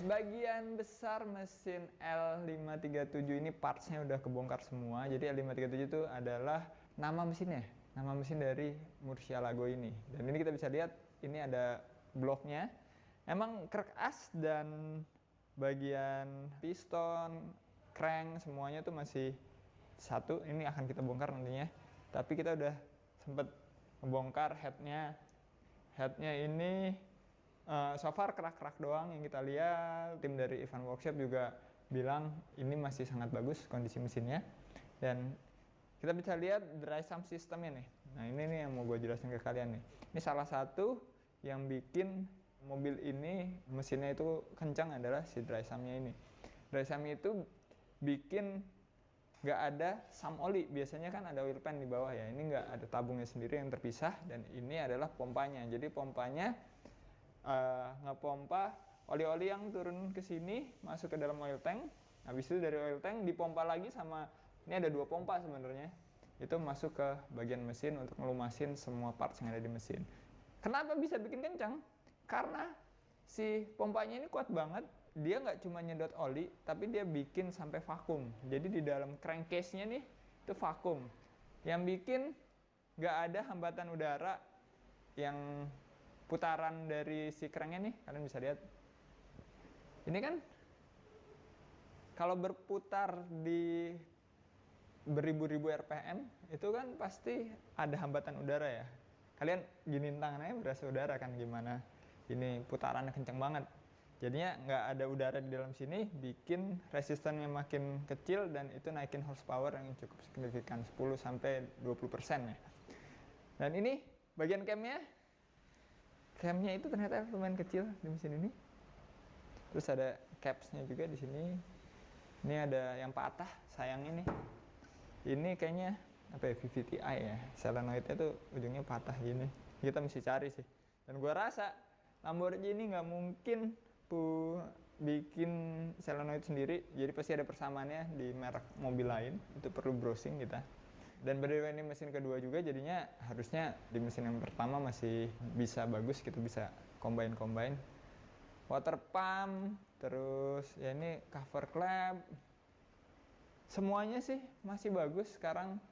Sebagian besar mesin L537 ini partsnya udah kebongkar semua. Jadi L537 itu adalah nama mesinnya, nama mesin dari Murcielago ini. Dan ini kita bisa lihat, ini ada bloknya. Emang krek as dan bagian piston, crank, semuanya tuh masih satu. Ini akan kita bongkar nantinya. Tapi kita udah sempet ngebongkar headnya. Headnya ini so far kerak-kerak doang yang kita lihat. Tim dari Ivan Workshop juga bilang ini masih sangat bagus kondisi mesinnya. Dan kita bisa lihat dry sump systemnya nih. Nah ini nih yang mau gue jelasin ke kalian nih. Ini salah satu yang bikin mobil ini mesinnya itu kencang adalah si dry sumpnya ini. Dry sump itu bikin nggak ada sump oli. Biasanya kan ada oil pan di bawah ya. Ini nggak ada tabungnya sendiri yang terpisah. Dan ini adalah pompanya. Jadi pompanya ngepompa oli-oli yang turun ke sini masuk ke dalam oil tank. Habis itu dari oil tank dipompa lagi sama, ini ada dua pompa sebenarnya, itu masuk ke bagian mesin untuk ngelumasin semua parts yang ada di mesin. Kenapa bisa bikin kencang? Karena si pompanya ini kuat banget. Dia nggak cuma nyedot oli, tapi dia bikin sampai vakum. Jadi di dalam crankcase-nya nih itu vakum, yang bikin nggak ada hambatan udara yang putaran dari si cranknya nih. Kalian bisa lihat ini kan kalau berputar di beribu-ribu RPM itu kan pasti ada hambatan udara ya. Kalian giniin tangannya berasa udara kan gimana, ini putarannya kenceng banget. Jadinya nggak ada udara di dalam sini, bikin resistannya makin kecil dan itu naikin horsepower yang cukup signifikan, 10-20% ya. Dan ini bagian camnya. Camnya itu ternyata lumayan kecil di mesin ini. Terus ada capsnya juga di sini. Ini ada yang patah, sayang ini. Ini kayaknya apa ya, VVTi ya. Solenoidnya tuh ujungnya patah gini. Kita mesti cari sih. Dan gua rasa Lamborghini nggak mungkin bikin solenoid sendiri. Jadi pasti ada persamaannya di merek mobil lain. Itu perlu browsing kita. Dan berdasarkan ini mesin kedua juga, jadinya harusnya di mesin yang pertama masih bisa bagus, kita bisa combine water pump, terus ya ini cover clamp, semuanya sih masih bagus sekarang.